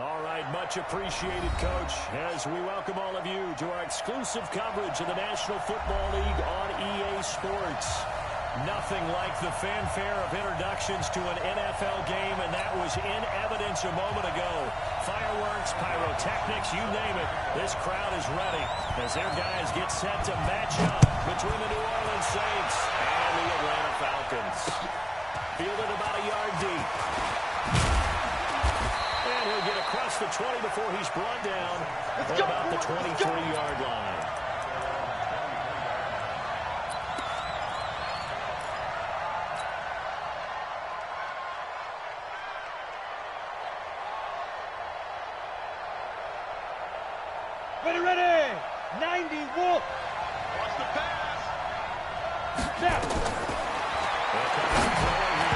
All right, much appreciated, Coach, as we welcome all of you to our exclusive coverage of the National Football League on EA Sports. Nothing like the fanfare of introductions to an NFL game, and that was in evidence a moment ago. Fireworks, pyrotechnics, you name it, this crowd is ready as their guys get set to match up between the New Orleans Saints and the Atlanta Falcons. Fielded about a yard deep. And he'll get across the 20 before he's brought down at about the 23-yard line. Ready, 90 Wolf. Watch the pass. Snap. Here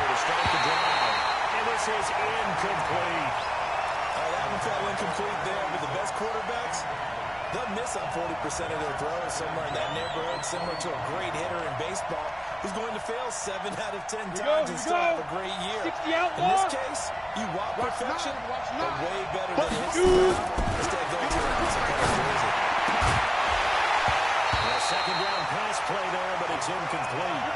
to start the drive. And this is incomplete. That one fell incomplete there, but the best quarterbacks, they'll miss on 40% of their throws somewhere in that neighborhood, similar to a great hitter in baseball who's going to fail 7 out of 10 times and still have a great year. 60 out In this case, you want perfection, but way better than it hits the ground instead of going to a piece of color jersey. A second-down pass play there, but it's incomplete.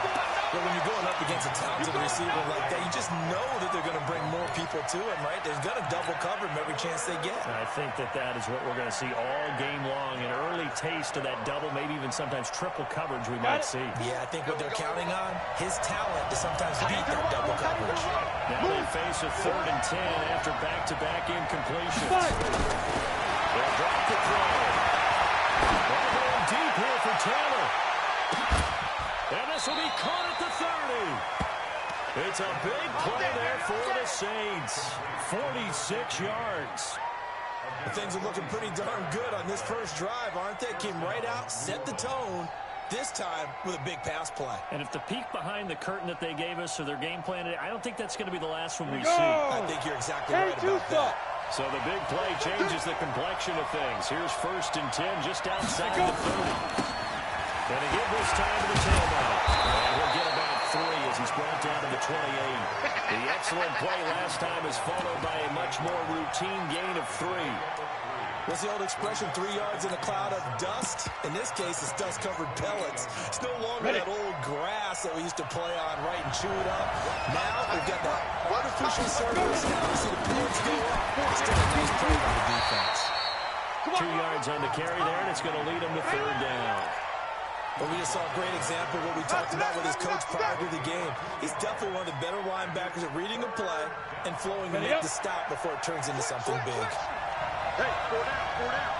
But when you're going up against a talented receiver like that, you just know that they're going to bring more people to him, right? They're going to double cover him every chance they get. I think that is what we're going to see all game long. An early taste of that double, maybe even sometimes triple coverage we might see. Yeah, I think what they're counting on, his talent to sometimes beat that double coverage. Now they face a 3rd and 10 after back-to-back incompletions. They'll drop the throw. Ball going deep here for Taylor. And this will be caught at the 30. It's a big play there for the Saints. 46 yards. Well, things are looking pretty darn good on this first drive, aren't they? Came right out, set the tone, this time with a big pass play. And if the peek behind the curtain that they gave us or their game plan, I don't think that's going to be the last one we Go! see. I think you're exactly right about that. So the big play changes the complexion of things. Here's 1st and 10 just outside the 30. And again this time to the tailback. And he'll get about 3 as he's brought down to the 28. The excellent play last time is followed by a much more routine gain of 3. What's the old expression, 3 yards in a cloud of dust? In this case, it's dust-covered pellets. It's no longer that old grass that we used to play on, right, and chew it up. Now we've got that artificial surface. Now we see the pellets go up. Still a nice play by the defense. 2 yards on the carry there, and it's going to lead him to 3rd down. But we just saw a great example of what we talked about with his coach prior to the game. He's definitely one of the better linebackers at reading a play and flowing to make the stop before it turns into something big. Hey, 4 down, 4 down.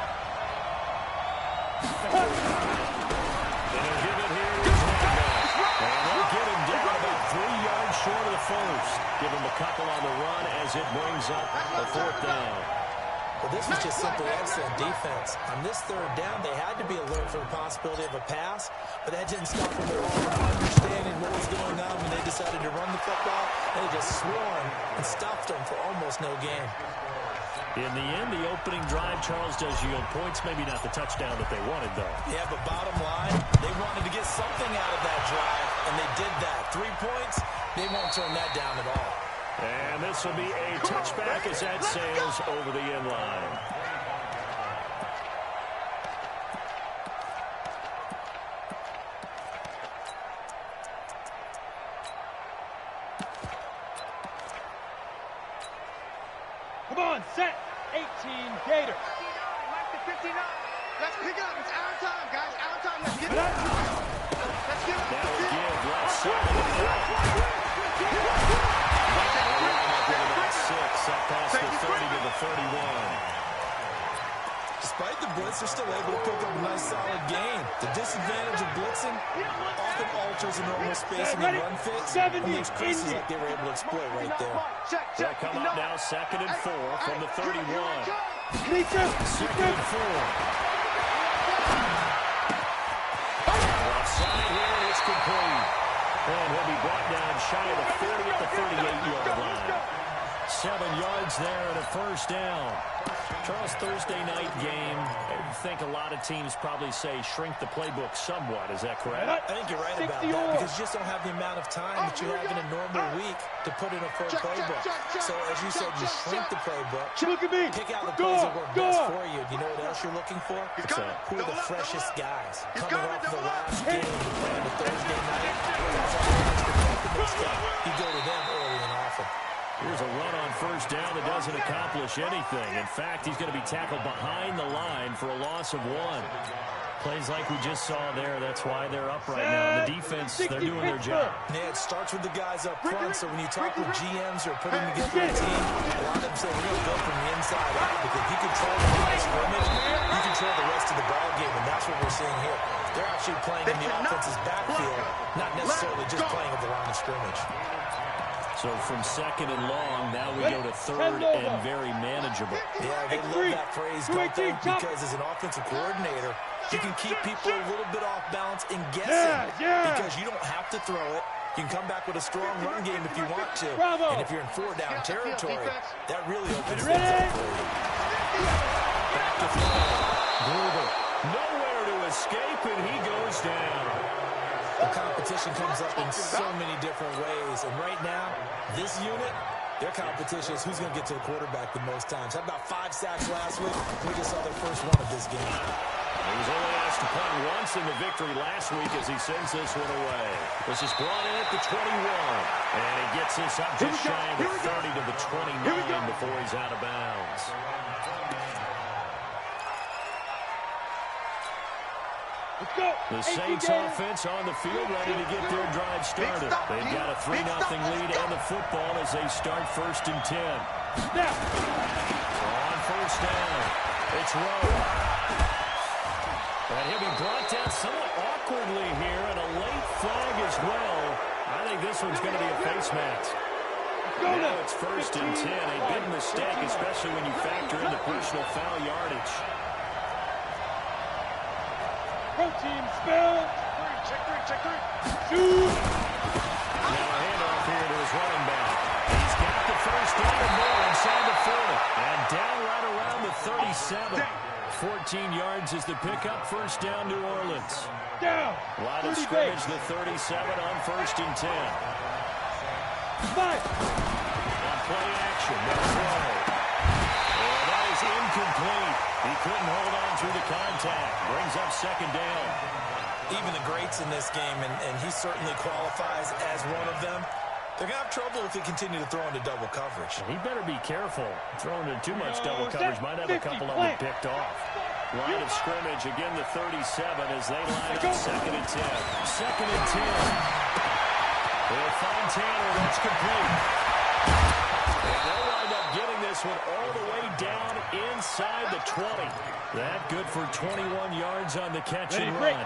And he'll give it here to Gotw. And they'll get him down about 3 yards short of the first. Give him a couple on the run as it brings up a 4th down. Well, this was just simply excellent defense. On this 3rd down, they had to be alert for the possibility of a pass, but that didn't stop them at all from understanding what was going on when they decided to run the football. They just swarmed and stopped them for almost no gain. In the end, the opening drive, Charles, does yield points. Maybe not the touchdown that they wanted, though. Yeah, but bottom line, they wanted to get something out of that drive, and they did that. 3 points, they won't turn that down at all. And this will be a touchback as that sails over the end line. Come on, set. 18 Gator. 59, Mike to 59. Let's pick it up. It's our time, guys. Our time. Let's get it. Let's get it. Now we give left side. Up past the 30 to the 31. Despite the blitz, they're still able to pick up a nice solid gain. The disadvantage of blitzing often alters the normal spacing and run fits and makes creases like they were able to exploit right there. They'll come up now 2nd and 4 from the 31. 2nd and 4. Offside here, it's complete. And he'll be brought down shy of the 40 at the 38-yard line. 7 yards there and a 1st down. Charles, Thursday night game, I think a lot of teams probably say shrink the playbook somewhat. Is that correct? I think you're right about that because you just don't have the amount of time that you have in a normal week to put in a full playbook. So, as you said, you shrink the playbook. Look at me. Pick out the plays that work best for you. You know what else you're looking for? Who are the freshest guys? Coming off the last game on the Thursday night, guys are this guy. You go to them early and often. Here's a run on first down that doesn't accomplish anything. In fact, he's going to be tackled behind the line for a loss of 1. Plays like we just saw there. That's why they're up right now. The defense, they're doing their job. Yeah, it starts with the guys up front. So when you talk with GMs who are putting together a team, a lot of them say, we're going to go from the inside out. Because if you control the line of scrimmage, you control the rest of the ball game. And that's what we're seeing here. They're actually playing in the offense's backfield, not necessarily just playing at the line of scrimmage. So from second and long, now we go to third and very manageable. Yeah, they love that phrase, Gotw, because as an offensive coordinator, you can keep people a little bit off balance and guessing because you don't have to throw it. You can come back with a strong run game if you want to. And if you're in 4-down territory, that really opens things up for you. Back to throw. Gruber, nowhere to escape, and he goes down. The competition comes up in so many different ways. And right now, this unit, their competition is who's going to get to the quarterback the most times. Had about 5 sacks last week. We just saw their first one of this game. He was only asked to punt once in the victory last week as he sends this one away. This is brought in at the 21. And he gets this up just shy of the 30 to the 29 before he's out of bounds. The Saints offense on the field ready to get their drive started. They've got a 3-0 lead and the football as they start 1st and 10. On first down, it's Rowe. And he'll be brought down somewhat awkwardly here, and a late flag as well. I think this one's going to be a face mask. Now it's 1st and 10, a big mistake, especially when you factor in the personal foul yardage. Team spell. Check three. Shoot. Now a handoff here to his running back. He's got the first down and more inside the 40. And down right around the 37. 14 yards is the pickup. First down, New Orleans. Down. Line of scrimmage, the 37 on 1st and 10. 5. On play action, no throw. And that is incomplete. He couldn't hold on through the contact. Brings up 2nd down. Even the greats in this game, and he certainly qualifies as one of them, they're going to have trouble if they continue to throw into double coverage. He better be careful. Throwing into too much double coverage might have a couple of them picked off. Line of scrimmage, again the 37 as they line up 2nd and 10. 2nd and 10. They'll find Tanner. That's complete. And they'll wind up getting this one all the way down inside the 20. That good for 21 yards on the catch and run.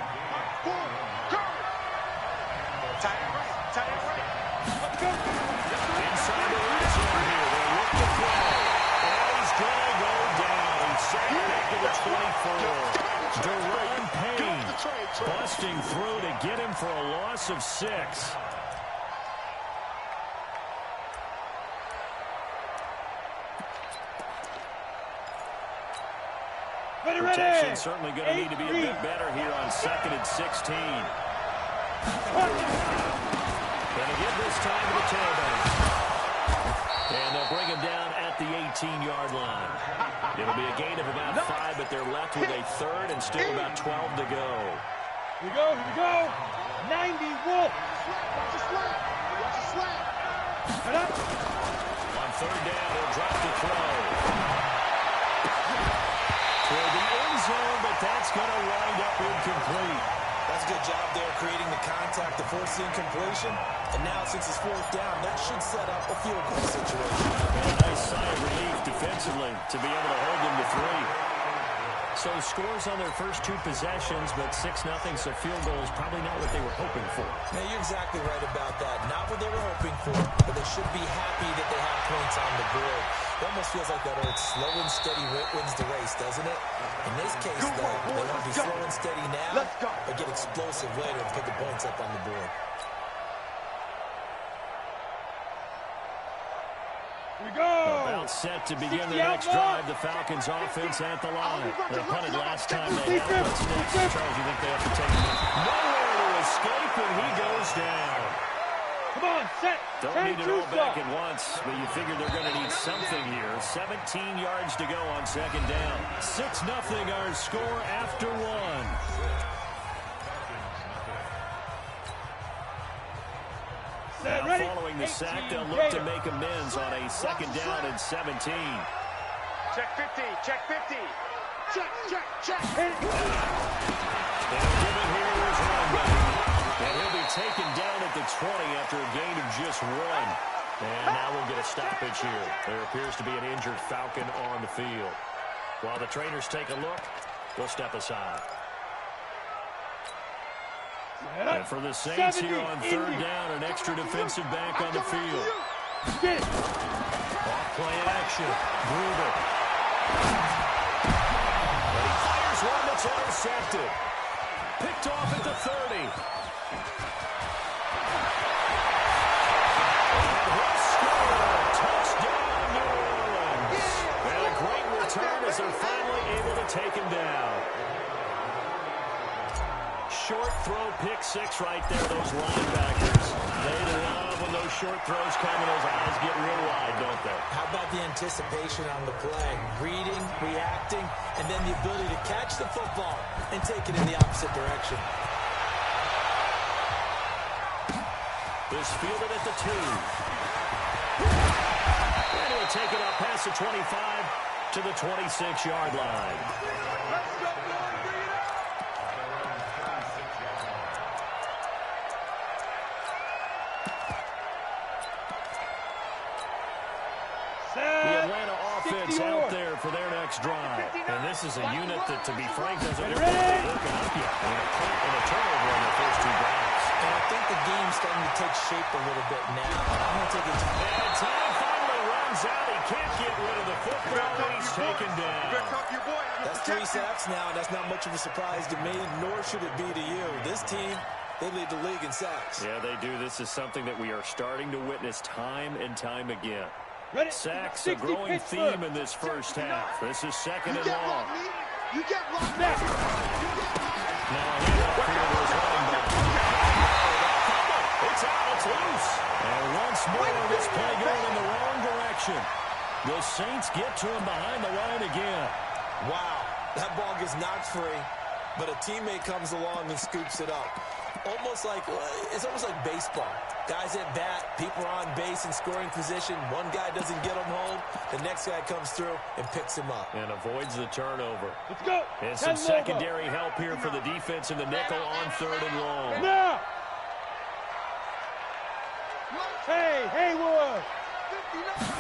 Inside the red zone here. They look to play. And he's going to go down. He's sacked back to the 24. Deron Payne busting through to get him for a loss of 6. Protection certainly going to need to be a bit better here on 2nd and 16. Going to give this time to the tailback. And they'll bring him down at the 18-yard line. It'll be a gain of about 5, but they're left with a 3rd and still about 12 to go. Here we go. 90 Wolf. Watch the slant. On 3rd down, he'll drop the throw. Toward the end zone, but that's going to wind up incomplete. That's a good job there creating the contact to force the incompletion. And now, since it's 4th down, that should set up a field goal situation. And a nice sigh of relief defensively to be able to hold them to 3. So scores on their first 2 possessions, but 6-0, so field goal is probably not what they were hoping for. Now, you're exactly right about that. Not what they were hoping for, but they should be happy that they have points on the board. It almost feels like that old slow and steady wins the race, doesn't it? In this case, though, they want to be slow and steady now, but get explosive later and put the points up on the board. Here we go. all set to begin the next drive. The Falcons offense at the line. They punted last time. They had what's next. Charles, you think they have to take him? Nowhere to escape, and he goes down. Come on, set. Don't need it all back at once, but you figure they're going to need something here. 17 yards to go on second down. 6-0 our score after one. Now, following the sack, they'll look to make amends on a second down and 17. Check 50, check 50. Check, check, check. They'll give it here to his running. And he'll be taken down at the 20 after a gain of just 1. And now we'll get a stoppage here. There appears to be an injured Falcon on the field. While the trainers take a look, we'll step aside. And for the Saints here on third down, an extra defensive back on the field. Off play action. Gruber. And he fires one that's intercepted. Picked off at the 30. And he'll score. Touchdown, New Orleans. And a great return as they're finally able to take him down. Short throw, pick 6 right there, those linebackers. They love when those short throws come and those eyes get real wide, don't they? How about the anticipation on the play? Reading, reacting, and then the ability to catch the football and take it in the opposite direction. This fielded at the 2. And he'll take it up past the 25 to the 26-yard line. Let's go, boy, bring it up. The Atlanta offense out there for their next drive. And this is a unit that, to be frank, doesn't look like they're working up yet. And a turnover on their first 2 drives. And I think the game's starting to take shape a little bit now. I'm going to take it to... And time finally runs out. He can't get rid of the football, and he's taken down. That's 3 sacks now, and that's not much of a surprise to me, nor should it be to you. This team, they lead the league in sacks. Yeah, they do. This is something that we are starting to witness time and time again. Sacks, a growing theme in this first half. This is second and long. You get blocked back. Now a handoff here to his running back. It's out, it's loose. And once more, this play going in the wrong direction. The Saints get to him behind the line again. Wow, that ball gets knocked free, but a teammate comes along and scoops it up. It's almost like baseball. Guys at bat, people are on base in scoring position. One guy doesn't get him home. The next guy comes through and picks him up. And avoids the turnover. Let's go. And some secondary help here for the defense in the nickel on third and long. Now. Hey, Haywood.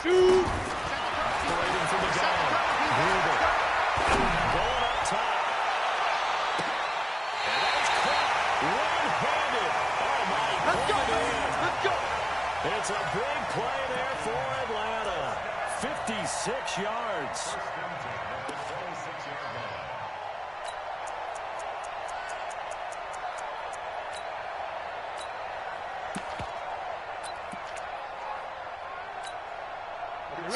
Shoot. Operating from the gun. Gruber. Going up top. And that's caught. One-handed. Oh, my. Let's go, baby. Let's go. It's a big play there for Atlanta. 56 yards.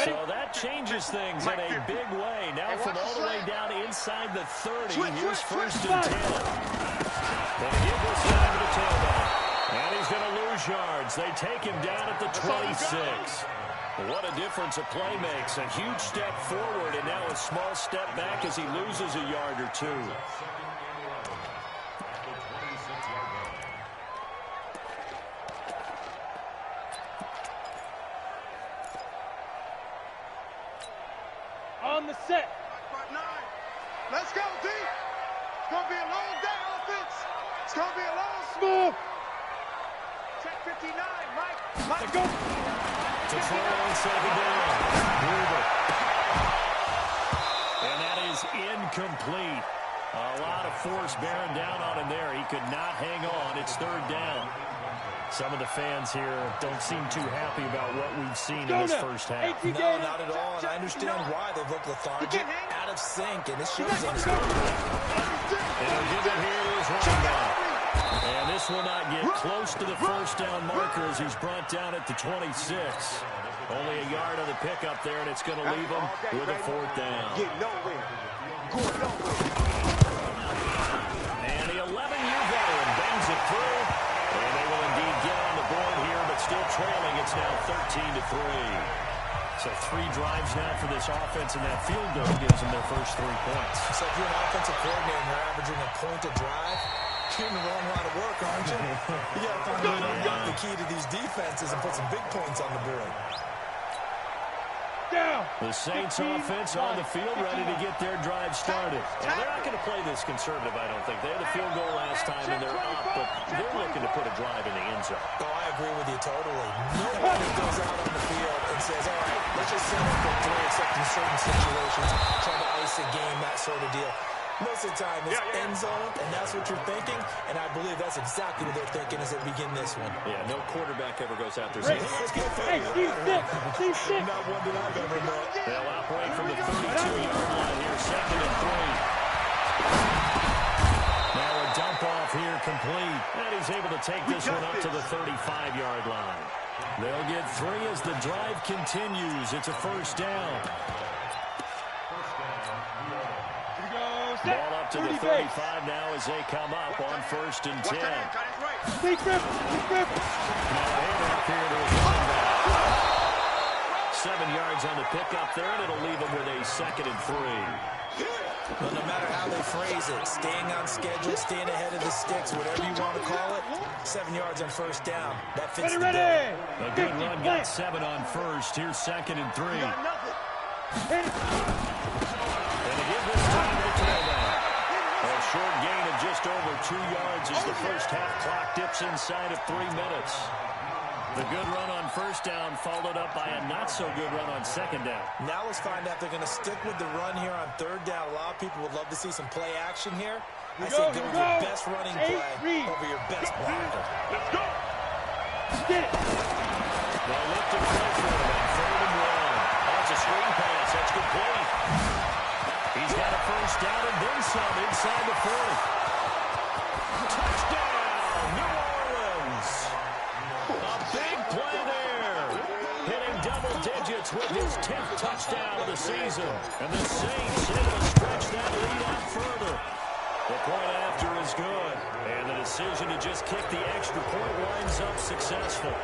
So that changes things in a big way. Now from all the way down inside the 30, here's first and 10. And give this time to the tailback. And he's going to lose yards. They take him down at the 26. What a difference a play makes. A huge step forward and now a small step back as he loses a yard or 2. On the set. Let's go, D. It's going to be a long day, offense. It's going to be a long Smooth. Check 59, Mike. Let's go. To throw on second down. Gruber. And that is incomplete. A lot of force bearing down on him there. He could not hang on. It's third down. Some of the fans here don't seem too happy about what we've seen in this first half. No, not at all. And I understand why they look lethargic, out of sync, and it shows on the score. And he'll give it here to his running back. And this will not get close to the first down marker as he's brought down at the 26. Only a yard on the pickup there, and it's going to leave them with a 4th down. Get nowhere. Going nowhere. And the 11-year veteran bangs it through. And they will indeed get on the board here, but still trailing. It's now 13-3. So 3 drives now for this offense, and that field goal gives them their first 3 points. So if you're an offensive coordinator and you're averaging a point a drive, you're in the wrong line of work, aren't you? You got to find a way to unlock the key to these defenses and put some big points on the board. The Saints offense on the field, ready to get their drive started. And they're not going to play this conservative, I don't think. They had a field goal last time, and they're up, but they're looking to put a drive in the end zone. Oh, I agree with you totally. Nobody goes out on the field and says, all right, let's just set up for 3, except in certain situations, trying to ice a game, that sort of deal. Most of the time, it's end zone, and that's what you're thinking, and I believe that's exactly what they're thinking as they begin this one. Yeah, no quarterback ever goes out there saying, hey, let's get Hey, Steve Sick. Not one that I've ever met. They'll operate from the 32-yard line here, 2nd and 3. Now a dump off here complete, and he's able to take this one up to the 35-yard line. They'll get 3 as the drive continues. It's a 1st down. Ball up to the 35 now as they come up on 1st and 10. Big grip. Now a handoff here to his running back. 7 yards on the pickup there, and it'll leave them with a 2nd and 3. Well, no matter how they phrase it, staying on schedule, staying ahead of the sticks, whatever you want to call it, 7 yards on 1st down. That fits the bill. A good run, got 7 on 1st. Here's 2nd and 3. And again this time to the tailback. A short gain of just over 2 yards as the first half clock dips inside of 3 minutes. The good run on 1st down followed up by a not-so-good run on 2nd down. Now let's find out if they're going to stick with the run here on 3rd down. A lot of people would love to see some play action here. I say go with your best running play over your best blocker. Let's go. Get it. They lift and play for him on 3rd and 1. That's a screen pass. That's complete. He's got a 1st down and then some inside the 4th. Touchdown, New Orleans. A big play there. Hitting double digits with his 10th touchdown of the season. And the Saints able to stretch that lead out further. The point after is good. And the decision to just kick the extra point winds up successful.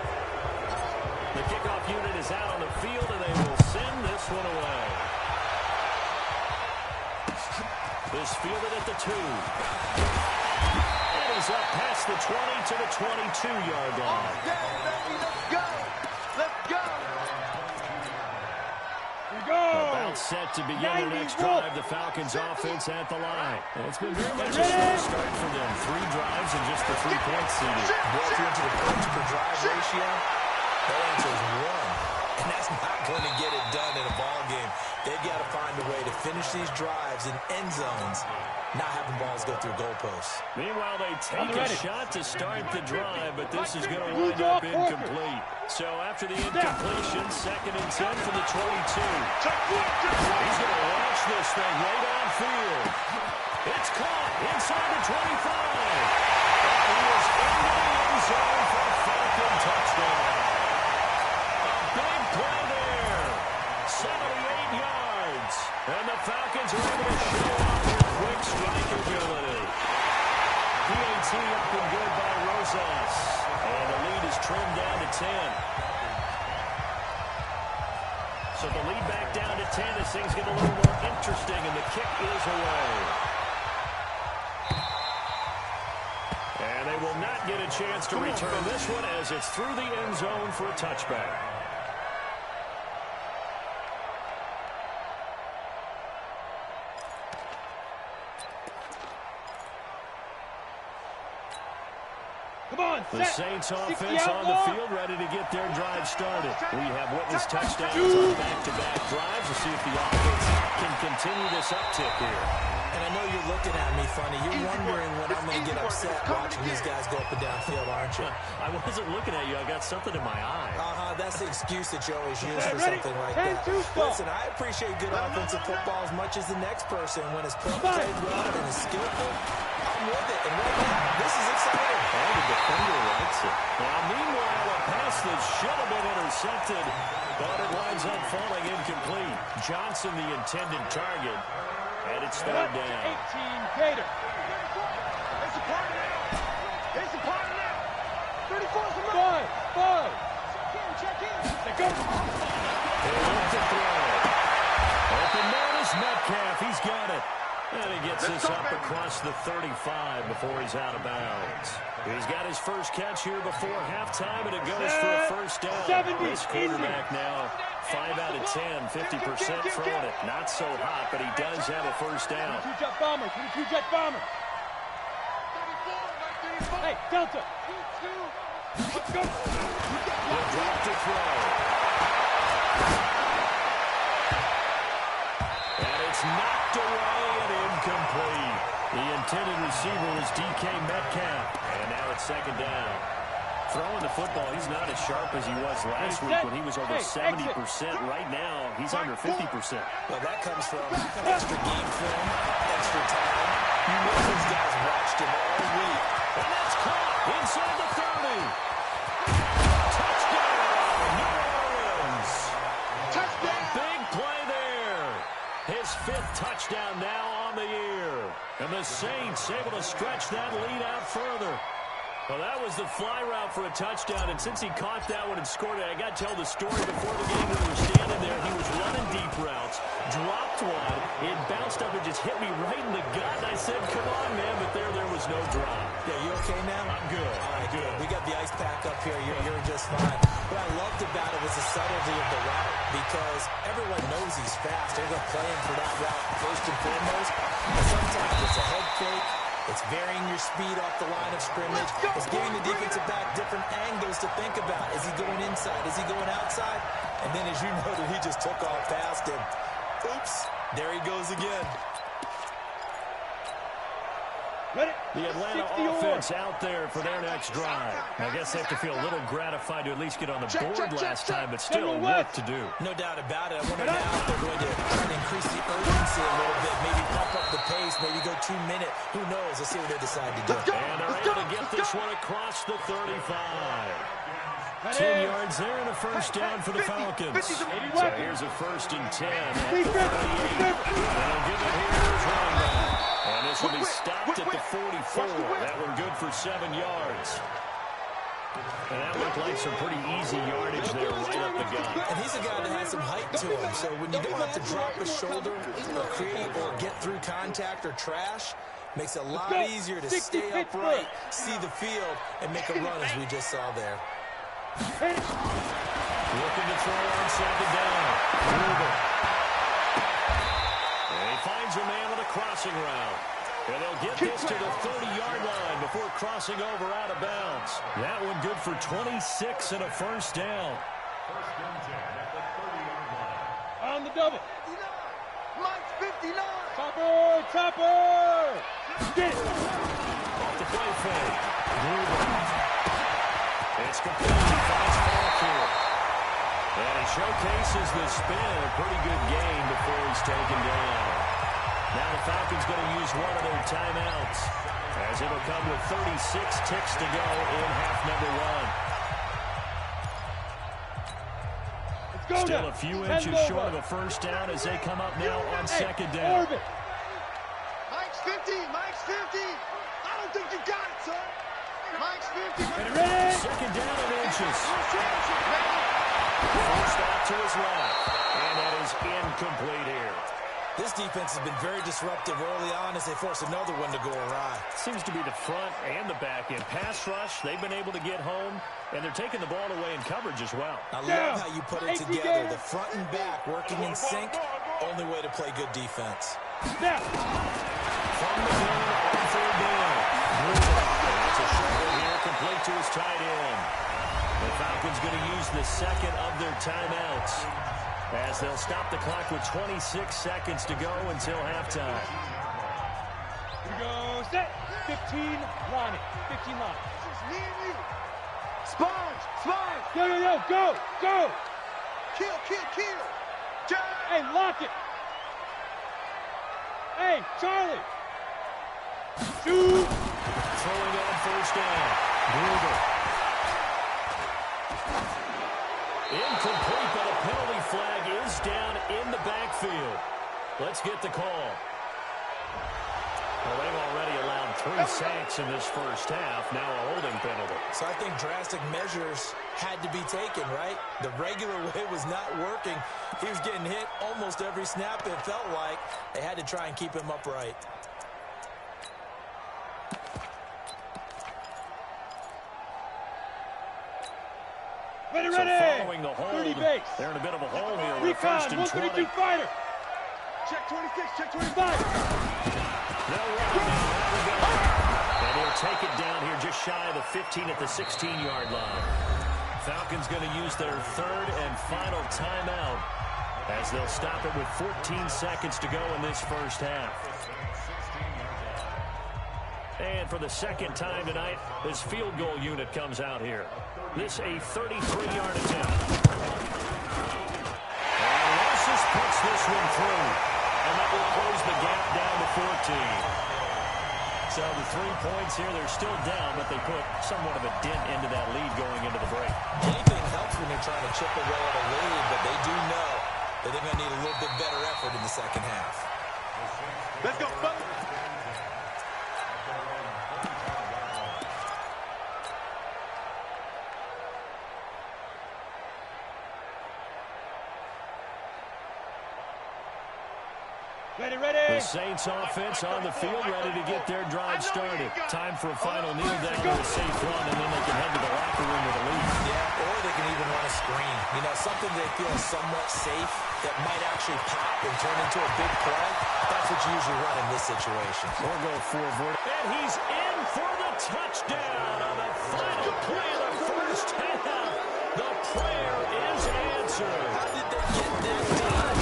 The kickoff unit is out on the field, and they will send this one away. Is fielded at the 2. And he's up past the 20 to the 22-yard line. Okay, baby, let's go. Let's go. About set to begin their next drive. The Falcons offense at the line. And it's been very much a slow start for them. 3 drives and just the 3 points seeded. Built into the points per drive ratio, that answer is 1. And that's not going to get it done in a ball game. They've got to find a way to finish these drives in end zones, not having balls go through goalposts. Meanwhile, they take a shot to start the drive, but this is going to wind up incomplete. So after the incompletion, 2nd and 10 from the 22. He's going to launch this thing right downfield. It's caught inside the 25. He is into the end zone for a Falcon touchdown. Big play there. 78 yards. And the Falcons are able to show off their quick strike ability. PAT up and good by Rosas. And the lead is trimmed down to 10. So the lead back down to 10. This thing's getting a little more interesting, and the kick is away. And they will not get a chance to return this one as it's through the end zone for a touchback. The Saints offense on the field ready to get their drive started. We have witnessed touchdowns on back-to-back drives. We'll see if the offense can continue this uptick here. And I know you're looking at me funny. You're wondering when I'm going to get upset watching these guys go up and down field, aren't you? I wasn't looking at you. I got something in my eye. That's the excuse that you always use for something like that. Listen, I appreciate good offensive football as much as the next person. When it's played well and is skillful, I'm with it. And right now, this is exciting. And the defender likes it. Now, meanwhile, a pass that should have been intercepted, but it winds up falling incomplete. Johnson, the intended target, and it's third down. 18 Gator. It's a party now. It's a party now. 34's the Five. Check in. They go. They look to throw. Open man is Metcalf. He's got it. And he gets this up across the 35 before he's out of bounds. He's got his first catch here before halftime, and it goes for a first down. 70. This quarterback now, 5 out of 10, 50% throwing it. Not so hot, but he does have a first down. 22 jet bomber. Hey, Delta. Let's go. The drop to throw. And it's knocked away and incomplete. The intended receiver was DK Metcalf. And now it's second down. Throwing the football, he's not as sharp as he was last week when he was over 70%. Right now, he's under 50%. Well, that comes from extra game film, extra time. You know those guys watched him all week. And that's caught inside the 30. Touchdown, New Orleans. Touchdown. A big play there. His 5th touchdown now on the year. And the Saints able to stretch that lead out further. Well, that was the fly route for a touchdown, and since he caught that one and scored it, I got to tell the story before the game when we were standing there. He was running deep routes, dropped one, it bounced up and just hit me right in the gut, and I said, come on, man, but there was no drop. Yeah, you okay now? I'm good. All right, good. We got the ice pack up here. You're just fine. What I loved about it was the subtlety of the route, because everyone knows he's fast. They're going to play him for that route first and foremost. But sometimes it's a head fake. It's varying your speed off the line of scrimmage. It's giving the defensive back different angles to think about. Is he going inside? Is he going outside? And then, as you noted, he just took off past him. Oops, there he goes again. The Atlanta offense out there for their next drive. I guess they have to feel a little gratified to at least get on the board last time, but still work to do. No doubt about it. I wonder now if they're going to try to increase the urgency a little bit, maybe pump up the pace, maybe go 2 minute. Who knows? Let's see what they decide to do. And they're able to get this one across the 35. 10 yards there and a first down for the Falcons. So here's a 1st and 10 at the 38. They'll give it here to running back. And this will be stopped at the 44. That one good for 7 yards. And that looked like some pretty easy yardage there right up the gut. And he's a guy that has some height to him. So when you don't have to drop a shoulder or create or get through contact or trash, makes it a lot easier to stay upright, see the field, and make a run as we just saw there. Looking to throw on second down. And he finds a man with a crossing route. And they'll get this to the 30-yard line before crossing over out of bounds. That one good for 26 and a first down. On the double. Mike's 59. Topper. Get it. Off the play fake. It's complete. He finds Falk here. And he showcases the spin. A pretty good gain before he's taken down. Now the Falcons going to use one of their timeouts as it'll come with 36 ticks to go in half number 1. Still a few inches short of a first down as they come up now on second down. Mike's 50. Mike's 50. I don't think you got it, son. Mike's 50. Second down in inches. Forced out to his left. And that is incomplete here. This defense has been very disruptive early on as they force another one to go awry. Seems to be the front and the back end. Pass rush, they've been able to get home, and they're taking the ball away in coverage as well. I love how you put it together. The front and back working in sync. Only way to play good defense. Now. From the gun, on third down. That's a shoulder here, complete to his tight end. The Falcons going to use the second of their timeouts as they'll stop the clock with 26 seconds to go until halftime. Here we go, set. 15 line. 15 line. It's me and you. Sponge. Yo, go. Kill. Hey, lock it. Hey, Charlie. Shoot. Throwing on first down. Incomplete, but a penalty flag is down in the backfield. Let's get the call. Well, they've already allowed 3 sacks in this first half. Now a holding penalty. So I think drastic measures had to be taken, right? The regular way was not working. He was getting hit almost every snap, it felt like. They had to try and keep him upright. Ready, so ready. Following the hold, 30 base. they're in a bit of a hole here. With Recon, first and 20. 132 fighter. Check 26, check 25. No run now. There we go. And he'll take it down here just shy of the 15 at the 16-yard line. Falcons going to use their 3rd and final timeout as they'll stop it with 14 seconds to go in this first half. And for the second time tonight, this field goal unit comes out here. This a 33-yard attempt. And Losses puts this one through. And that will close the gap down to 14. So the 3 points here, they're still down, but they put somewhat of a dent into that lead going into the break. Anything helps when you're trying to chip away at a lead, but they do know that they're going to need a little bit better effort in the second half. Let's go, fellas. Ready, ready. The Saints offense on the field, ready to get their drive started. Time for a final kneel down to a safe run, and then they can head to the locker room with a lead. Yeah, or they can even run a screen. You know, something they feel somewhat safe that might actually pop and turn into a big play. That's what you usually run in this situation. Or go forward. And he's in for the touchdown on the final play of the first half. The prayer is answered. How did they get that done?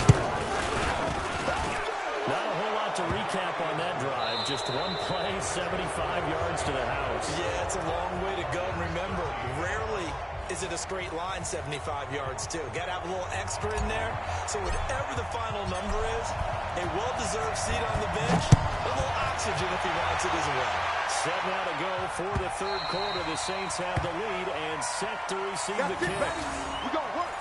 Not a whole lot to recap on that drive. Just one play, 75 yards to the house. Yeah, it's a long way to go. And remember, rarely is it a straight line 75 yards, too. Got to have a little extra in there. So whatever the final number is, a well-deserved seat on the bench, a little oxygen if he wants it as well. 7 now to go for the third quarter. The Saints have the lead and set to receive the kick. We're going to work.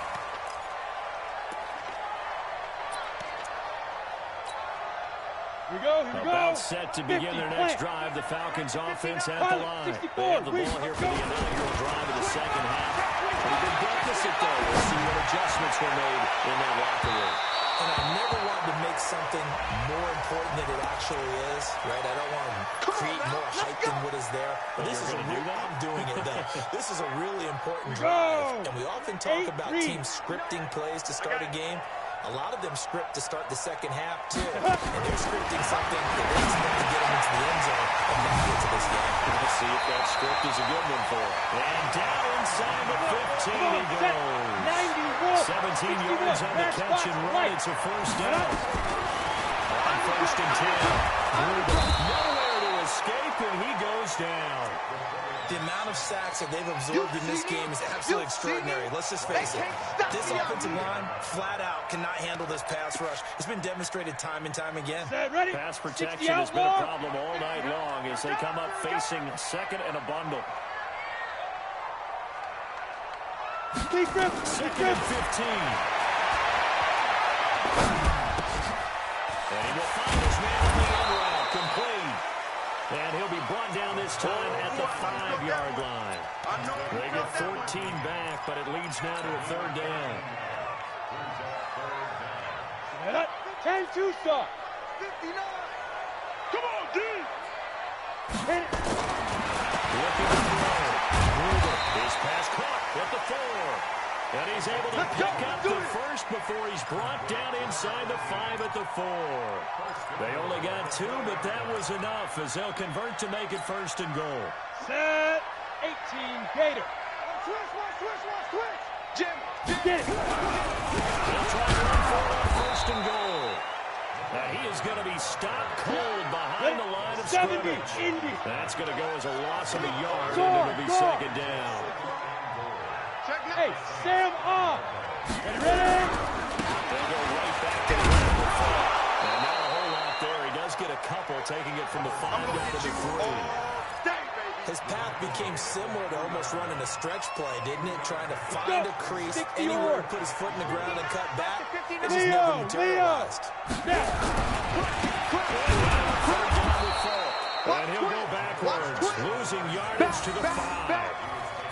Here we go, here we go. About set to begin their next drive. The Falcons offense at the line. They have the ball here for the inaugural drive of the second half. Pretty big deficit, though. We'll see what adjustments were made in that locker room. And I never wanted to make something more important than it actually is, right? I don't want to create more hype than what is there. But this is a real, I'm doing it, though. This is a really important drive. And we often talk about teams scripting plays to start a game. A lot of them script to start the second half, too. And they're scripting something that they expect to get them into the end zone and not get to this game. We'll see if that script is a good one for him. And down inside the 15 he goes. 17 yards on the catch and run. It's a first down. On first and 10. Nowhere to escape, and he goes down. The amount of sacks that they've absorbed in this game is absolutely extraordinary. Let's just face it. This offensive line, flat out, cannot handle this pass rush. It's been demonstrated time and time again. Pass protection has been a problem all night long as they come up facing second and a bundle. Second and 15. And he will find his man on the end route. Complete. And he'll be brought down this time at the 5-yard line. They get 14 back, but it leads now to a third down. 10-2 start. 59. Come on, D. Hit it. Looking to throw. His pass caught at the 4. And he's able to pick up the first before he's brought down inside the 5 at the 4. They only got 2, but that was enough as they'll convert to make it first and goal. Set. 18 Gator. Switch. Jim. Get it. They'll try to run for it on first and goal. Now he is going to be stopped cold behind the line of scrimmage. That's going to go as a loss of a yard, and it'll be second down. Hey, Sam on. Ready? They go right back to the line of the 5. And not a whole lot there. He does get a couple, taking it from the 5 down to the 3. Stay, baby. His path became similar to almost running a stretch play, didn't it? Trying to find a crease, anywhere to put his foot in the ground and cut back. It just never materialized. And he'll go backwards, losing yardage to the 5.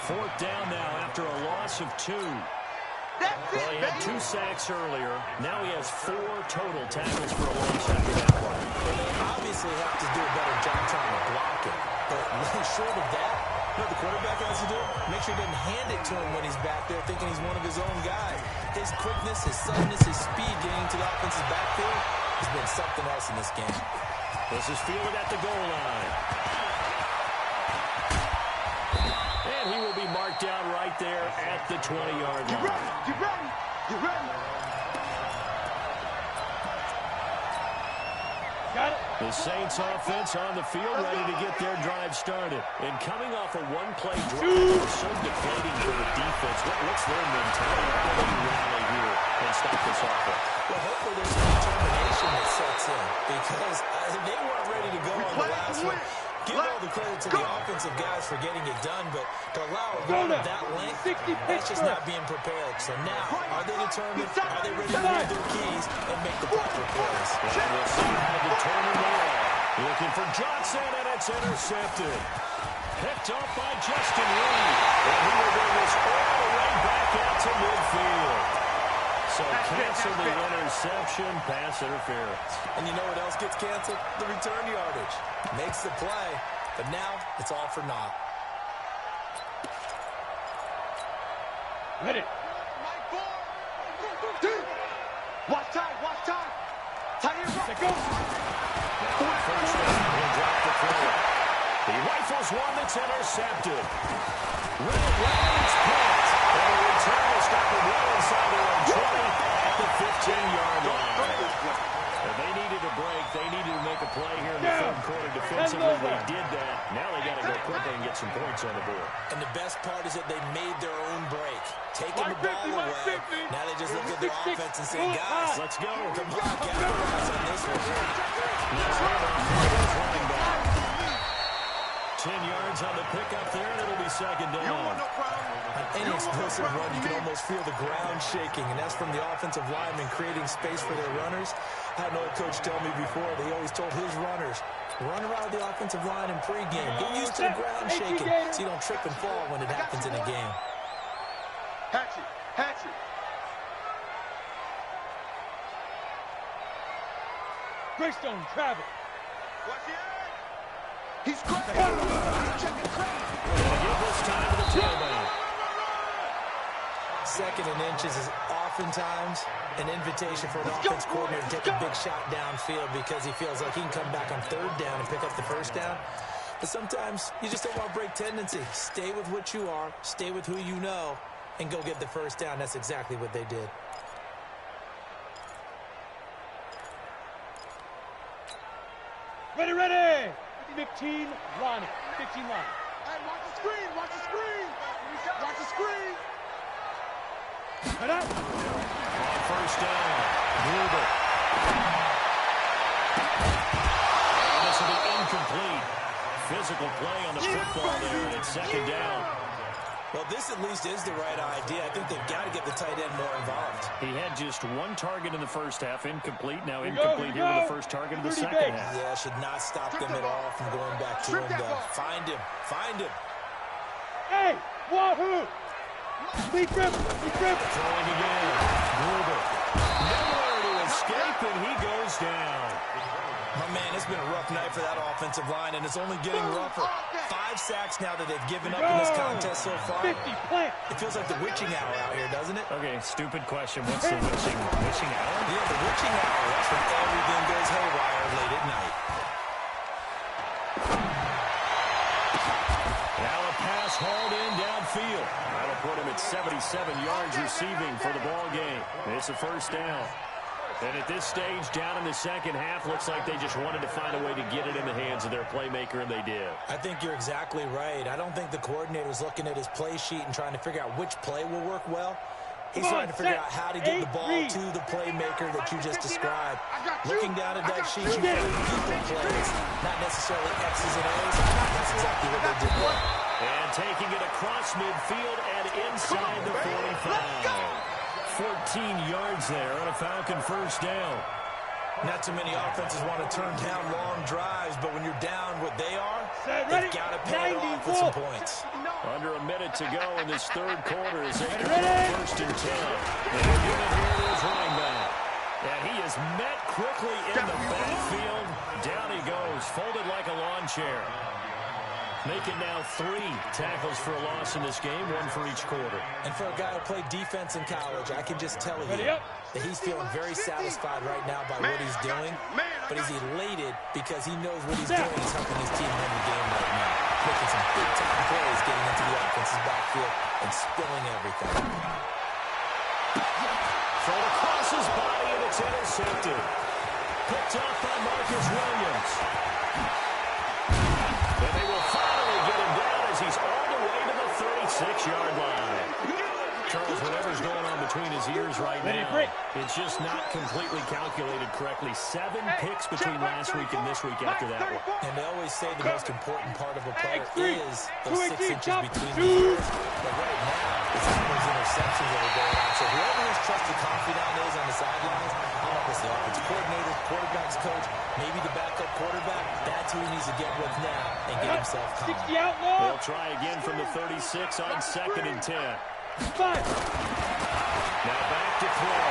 Fourth down now after a loss of 2. Well, he had 2 sacks earlier. Now he has 4 total tackles for a long second down play. Well, they obviously have to do a better job trying to block it. But short of that, you know what the quarterback has to do? Make sure he doesn't hand it to him when he's back there thinking he's one of his own guys. His quickness, his suddenness, his speed getting to the offensive backfield has been something else in this game. This is fielded at the goal line. And he will be marked down right there at the 20-yard line. Get ready, get ready, get ready. Got it. The Saints offense on the field, ready to get their drive started. And coming off a one-play drive, it's so deflating for the defense. What's their mentality? How do they rally here and stop this offense? Well, hopefully there's some determination that sets in because they weren't ready to go on the last one. Give all the credit to the offensive guys for getting it done, but to allow a run of that length, that's just not being prepared. So now, are they determined? Are they ready to move their keys and make the proper plays? And we'll see how determined they are. Looking for Johnson, and it's intercepted. Picked off by Justin Reed. And he will bring this all the way back out to midfield. So cancel the interception, pass interference. And you know what else gets canceled? The return yardage. Makes the play, but now it's all for naught. Ready. Watch time, watch time. Tight end right. Go. Now first down, he'll drop the throw. He rifles one that's intercepted. It's picked. And the return is stopped well inside their own 20 at the 15-yard line. And they needed a break. They needed to make a play here in the third quarter defensively. They did that. Now they got to go quickly and get some points on the board. And the best part is that they made their own break. Taking the ball away. Now they just look at their offense and say, guys, Let's go. come on, capitalize on this one. Now running back. 10 yards on the pickup there, and it'll be second down. On any explosive run, you can almost feel the ground shaking, and that's from the offensive linemen creating space for their runners. I had an old coach tell me before, that he always told his runners, run around the offensive line in pregame. Get used to the ground shaking so you don't trip and fall when it happens in a game. Hatchet, hatchet. Greystone, travel. Watch it. He's great. Check it, Give this time to the tailback. Second and inches is oftentimes an invitation for an offense coordinator to take a big shot downfield because he feels like he can come back on third down and pick up the first down. But sometimes you just don't want to break tendency. Stay with what you are, stay with who you know, and go get the first down. That's exactly what they did. Ready, ready. 15, Lonnie. 15, Lonnie. Hey, watch the screen, watch the screen. Watch the screen. Right up. On first down, Gruber. And this will be incomplete. Physical play on the football there, and it's second down. Well, this at least is the right idea. I think they've got to get the tight end more involved. He had just one target in the first half, incomplete. Now incomplete here with the first target of the second half. Yeah, should not stop them at all from going back to him, though. Find him. Find him. Hey, wahoo! Lead grip, lead grip. Throwing again. Gruber. Nowhere to escape, and he goes down. My man, it's been a rough night for that offensive line, and it's only getting rougher. 5 sacks now that they've given up in this contest so far. 50, plant. It feels like the witching hour out here, doesn't it? Okay, stupid question. What's the witching hour? Yeah, the witching hour. That's when everything goes haywire late at night. Now a pass hauled in downfield. That'll put him at 77 yards receiving for the ball game. It's a first down. And at this stage, down in the second half, looks like they just wanted to find a way to get it in the hands of their playmaker, and they did. I think you're exactly right. I don't think the coordinator's looking at his play sheet and trying to figure out which play will work well. He's trying to figure out how to get the ball to the playmaker that you just described. Looking down at that sheet, you find people plays, not necessarily X's and O's. That's exactly what they did. across midfield and inside the 45. 14 yards there on a Falcon first down. Not too many offenses want to turn down long drives, but when you're down what they are, they've got to pay it off with some points. Under a minute to go in this third quarter as they control first and 10. And they're giving it here to his running back. And he is met quickly in the backfield. Down he goes, folded like a lawn chair. Making now 3 tackles for a loss in this game, 1 for each quarter. And for a guy who played defense in college, I can just tell you that he's feeling very satisfied right now by what he's doing. But he's elated because he knows what he's doing is helping his team win the game right now. Making some big-time plays, getting into the offense's backfield and spilling everything. Thrown across his body, and it's intercepted. Picked up by Marcus Williams. And they will finally get him down as he's all the way to the 36-yard line. Charles, whatever's going on between his ears right now, it's just not completely calculated correctly. 7 picks between last week and this week after that one. And they always say the most important part of a player is those 6 inches between the ears. But right now, it's all those interceptions that are going on. So whoever his trusted confidant is on the sidelines, I don't know if it's the offensive coordinator, quarterback's coach, maybe the backup quarterback, that's who he needs to get with now and get himself calm. They'll try again from the 36 on 2nd and 10. Now back to throw.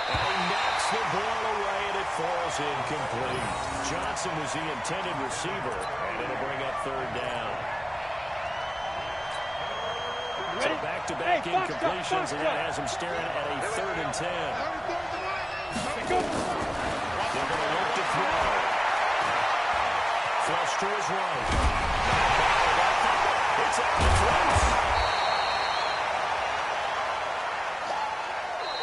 And he knocks the ball away, and it falls incomplete. Johnson was the intended receiver, and it'll bring up 3rd down. So back-to-back incompletions, and that has him staring at a 3rd and 10. They're going to look to throw. Flush to his right. It's out the close.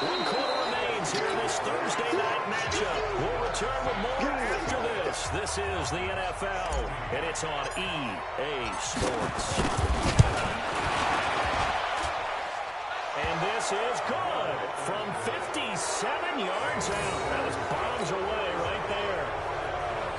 1 quarter remains here in this Thursday night matchup. We'll return with more after this. This is the NFL, and it's on EA Sports. And this is good from 57 yards out. That was bombs away right there.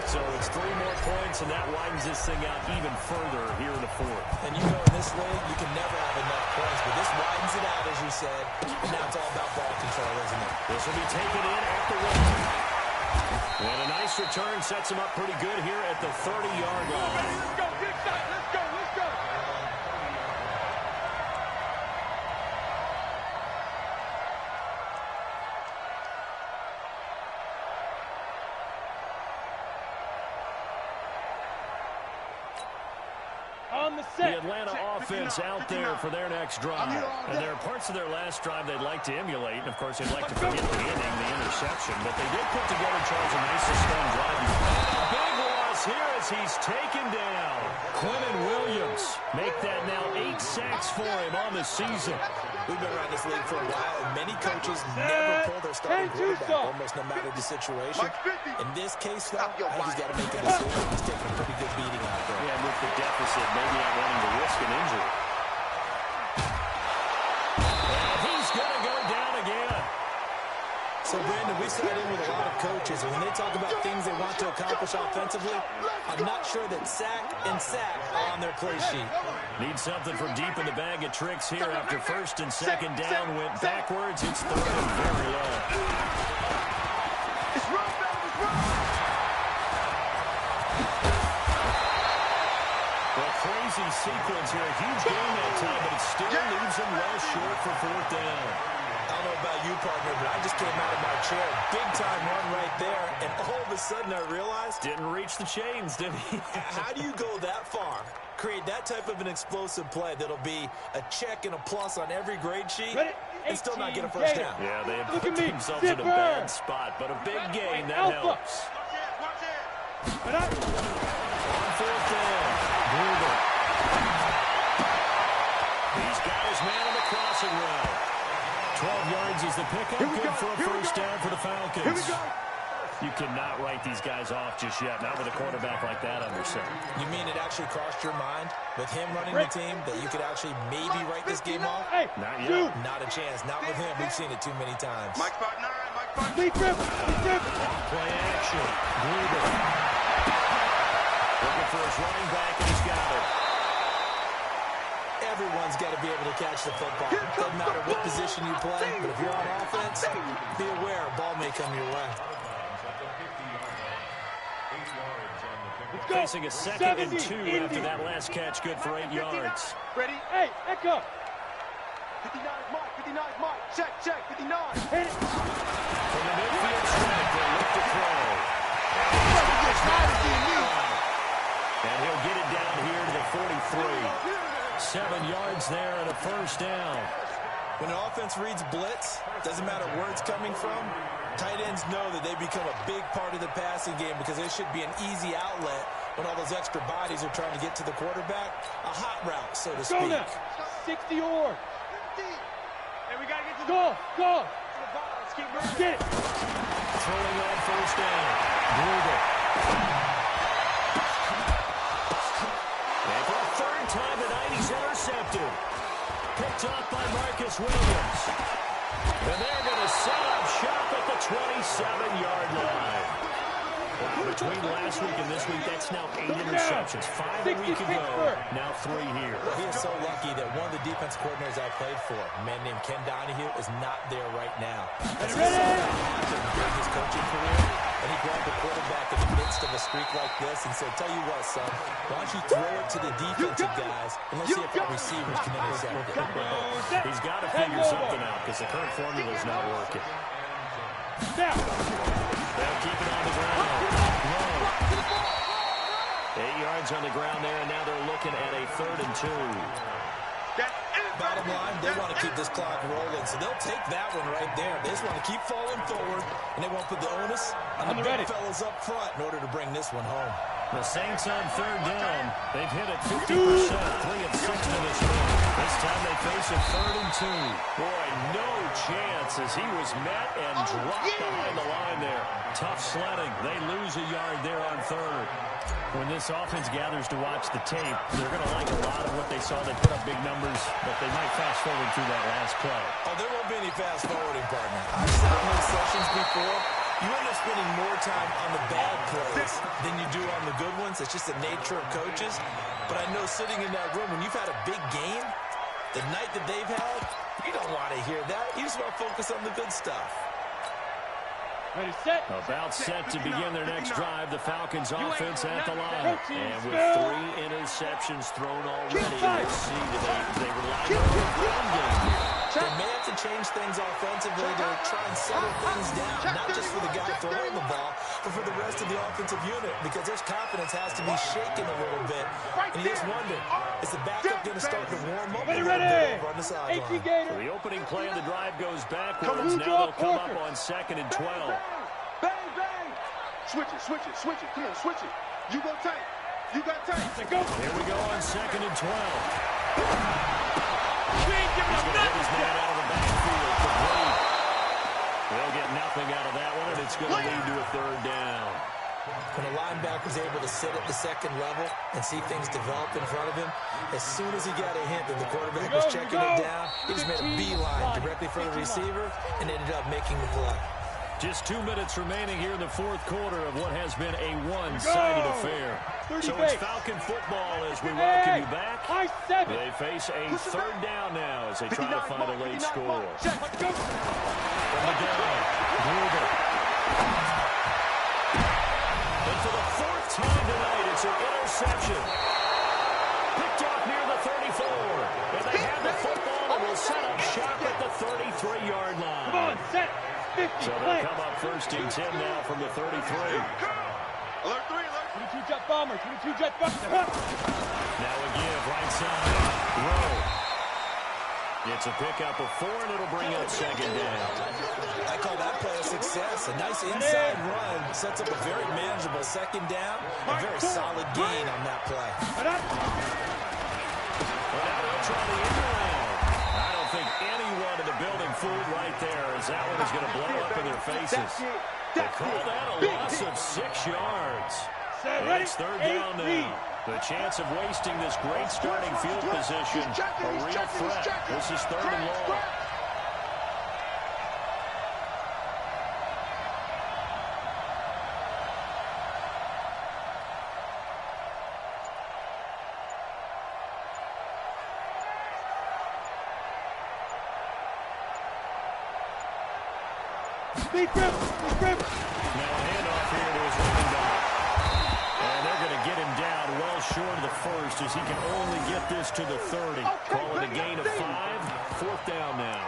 So it's 3 more points, and that widens this thing out even further here in the 4th. And you know in this league, you can never have enough points, but this widens it out, as you said. And now it's all about ball control, isn't it? This will be taken in at the 1. And a nice return sets him up pretty good here at the 30-yard line. Let's go, get shot, let's go, let's go. The Atlanta offense out there for their next drive. And there are parts of their last drive they'd like to emulate. And, of course, they'd like to forget the ending, the interception. But they did put together, Charles, a nice sustained drive. And a big loss here as he's taken down. Quinnen Williams make that now 8 sacks for him on the season. We've been around this league for a while, and many coaches never pull their starting quarterback, almost no matter the situation. In this case, though, I think he's got to make a decision. He's taking a pretty good beating out there. Yeah, with the deficit, maybe not wanting to risk an injury. And he's going to go down again. So, Brandon, we sat in with a lot of coaches, and when they talk about things they want to accomplish offensively, I'm not sure that sack and sack are on their play sheet. Need something from deep in the bag of tricks here after 1st and 2nd down went backwards. It's 3rd and very low. It's run, baby, it's run. Well, crazy sequence here. A huge game that time, but it still leaves him well short for 4th down. I don't know about you, partner, but I just came out of my chair. Big-time run right there, and all of a sudden I realized... Didn't reach the chains, did he? How do you go that far? Create that type of an explosive play that'll be a check and a plus on every grade sheet and still not get a first down. Yeah, they have put themselves in a bad spot, but a big gain, that helps. Watch it. On 4th down, Gruber. He's got his man on the crossing route. 12 yards is the pickup. Good for a first down for the Falcons. Here we go. You cannot write these guys off just yet, not with a quarterback like that under center. You mean it actually crossed your mind with him running the team that you could actually maybe write this game off? Not yet. Not a chance. Not with him. We've seen it too many times. Mike 5-9, Mike 5-9. Play action. Gruber. Looking for his running back, and he's catch the football. Doesn't matter what position you play, but if you're on offense, be aware a ball may come your way. Facing a 2nd and 2 after that last catch, good for 8 yards. Ready? Hey, echo. 59 Mike, 59 Mike. Check, 59. Hit it. From the midfield strike, they look to throw. And he'll get it down here to the 43. 7 yards there and a first down. When an offense reads blitz, doesn't matter where it's coming from, tight ends know that they become a big part of the passing game because it should be an easy outlet when all those extra bodies are trying to get to the quarterback. A hot route, so to speak. Go now. 60 or. And we got to get to the Go. Let's keep moving. Get it. Throwing on first down. Gruber. And for a 3rd time tonight, he's intercepted. Picked off by Marcus Williams. And they're going to set up shop at the 27-yard line. Between last week and this week, that's now 8 interceptions. 5 a week ago, now 3 here. He is so lucky that one of the defense coordinators I played for, a man named Ken Donahue, is not there right now. As he during his coaching career, and he grabbed the quarterback in the midst of a streak like this and said, tell you what, son, why don't you throw it to the defensive guys and let's see if our receivers can intercept it. He's got to figure something out because the current formula is not working. They'll keep it on the ground. Low. 8 yards on the ground there, and now they're looking at a 3rd and 2. Bottom line, they want to keep this clock rolling, so they'll take that one right there. They just want to keep falling forward, and they won't put the onus on the big fellas up front in order to bring this one home. The Saints on 3rd down. They've hit it 50%, 3 of 6 to this point. This time they face a 3rd and 2. Boy, no chance as he was met and dropped behind the line there. Tough sledding. They lose a yard there on 3rd. When this offense gathers to watch the tape, they're going to like a lot of what they saw. They put up big numbers, but they might fast forward through that last play. Oh, there won't be any fast forwarding, partner. I've said in those sessions before, you end up spending more time on the bad plays than you do on the good ones. It's just the nature of coaches. But I know sitting in that room, when you've had a big game, the night that they've had, you don't want to hear that. You just want to focus on the good stuff. Ready, set. About set to begin their next drive. The Falcons offense at the line. And with 3 interceptions thrown already, we'll see that they rely on the ground game here. They may have to change things offensively to try and settle things down, not just for the guy throwing the ball, but for the rest of the offensive unit, because their confidence has to be shaken a little bit. And you just wonder, is the backup going to start to warm up a little bit over on the sideline? So the opening play of the drive goes backwards. Now they'll come up on 2nd and 12. Bang, bang. Switch it. Come on, switch it. You go tight. You got tight. Go. Here we go on 2nd and 12. We ain't giving He's him going to hit his nothing. man out of the backfield. Complete. They'll get nothing out of that one, and it's going to lead to a 3rd down. When a linebacker's able to sit at the 2nd level and see things develop in front of him, as soon as he got a hint that the quarterback was checking it down, he just made a beeline directly for the receiver and ended up making the play. Just 2 minutes remaining here in the 4th quarter of what has been a one-sided affair. So it's Falcon football as we welcome you back. They face a 3rd down now as they try to find a late score. From the gun, Gruber. And for the 4th time tonight, it's an interception. Picked off near the 34. And they have the football and will set up shop at the 33-yard line. Come on, set. 50, so they'll come up 1st and 10 now from the 33. Alert 3, alert. 22 jet bomber, 22 jet bomber. Now a give, right side. Rowe. It's a pickup of 4, and it'll bring up 2nd down. I call that play a success. A nice inside run sets up a very manageable 2nd down. A very solid gain on that play. Well, now they'll try the end around. I don't think anyone in the building fooled right there, as that one is going to blow up in their faces. They call that a loss of 6 yards. And it's 3rd down now. The chance of wasting this great starting field position, a real threat. This is 3rd and long. Speed grip. Now a handoff here to his running back. And they're going to get him down well short of the first as he can only get this to the 30. Call it a gain of 5. 4th down now.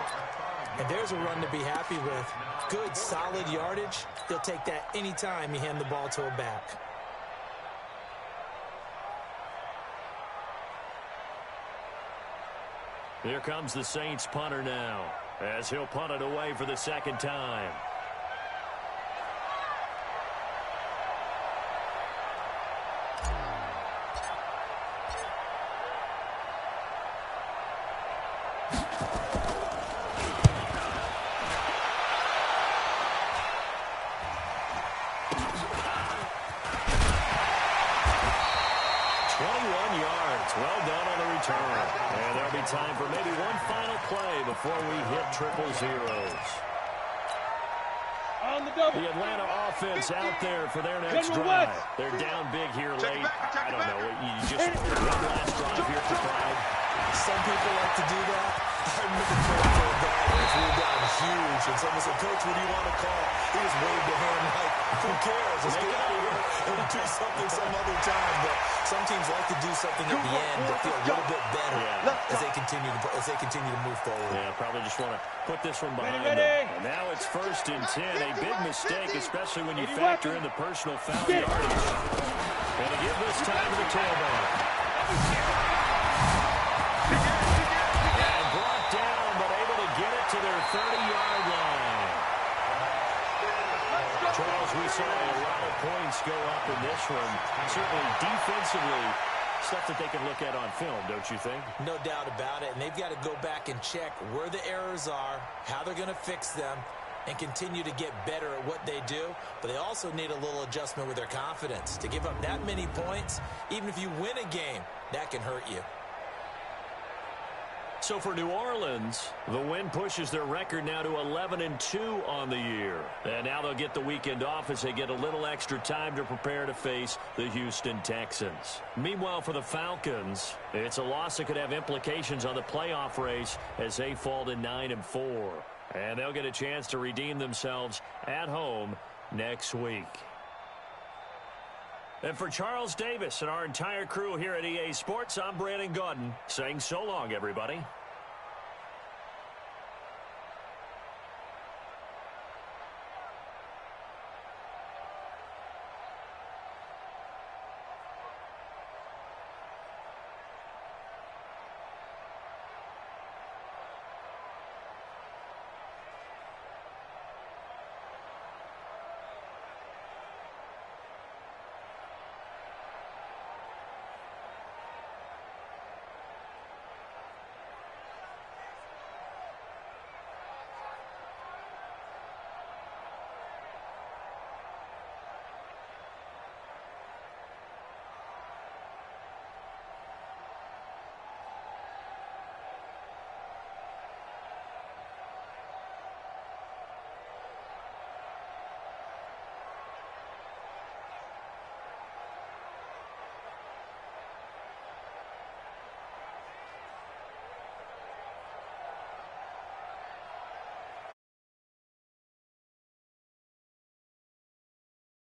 And there's a run to be happy with. Good, solid yardage. He'll take that anytime you hand the ball to a back. Here comes the Saints punter now, as he'll punt it away for the 2nd time. Well done on the return. And there'll be time for maybe one final play before we hit 000. On the double. The Atlanta offense out there for their next drive. They're down big here late. I don't know. You just one last drive here for pride. Some people like to do that. I remember playing for a guy that threw down huge, and someone said, "Coach, what do you want to call?" He just waved to him like, "Who cares? Let's get out of here and do something some other time." But some teams like to do something at the end to feel a little bit better as they continue to move forward. Yeah, probably just want to put this one behind them. And now it's 1st and 10. A big mistake, especially when you factor in the personal foul yardage. And to give this time to the tailback. And brought down, but able to get it to their 30-yard line. Charles, we saw a lot of points go up in this one. Certainly defensively, stuff that they can look at on film, don't you think? No doubt about it. And they've got to go back and check where the errors are, how they're going to fix them, and continue to get better at what they do. But they also need a little adjustment with their confidence. To give up that many points, even if you win a game, that can hurt you. So for New Orleans, the win pushes their record now to 11-2 on the year. And now they'll get the weekend off as they get a little extra time to prepare to face the Houston Texans. Meanwhile, for the Falcons, it's a loss that could have implications on the playoff race as they fall to 9-4. And they'll get a chance to redeem themselves at home next week. And for Charles Davis and our entire crew here at EA Sports, I'm Brandon Gotw saying so long, everybody.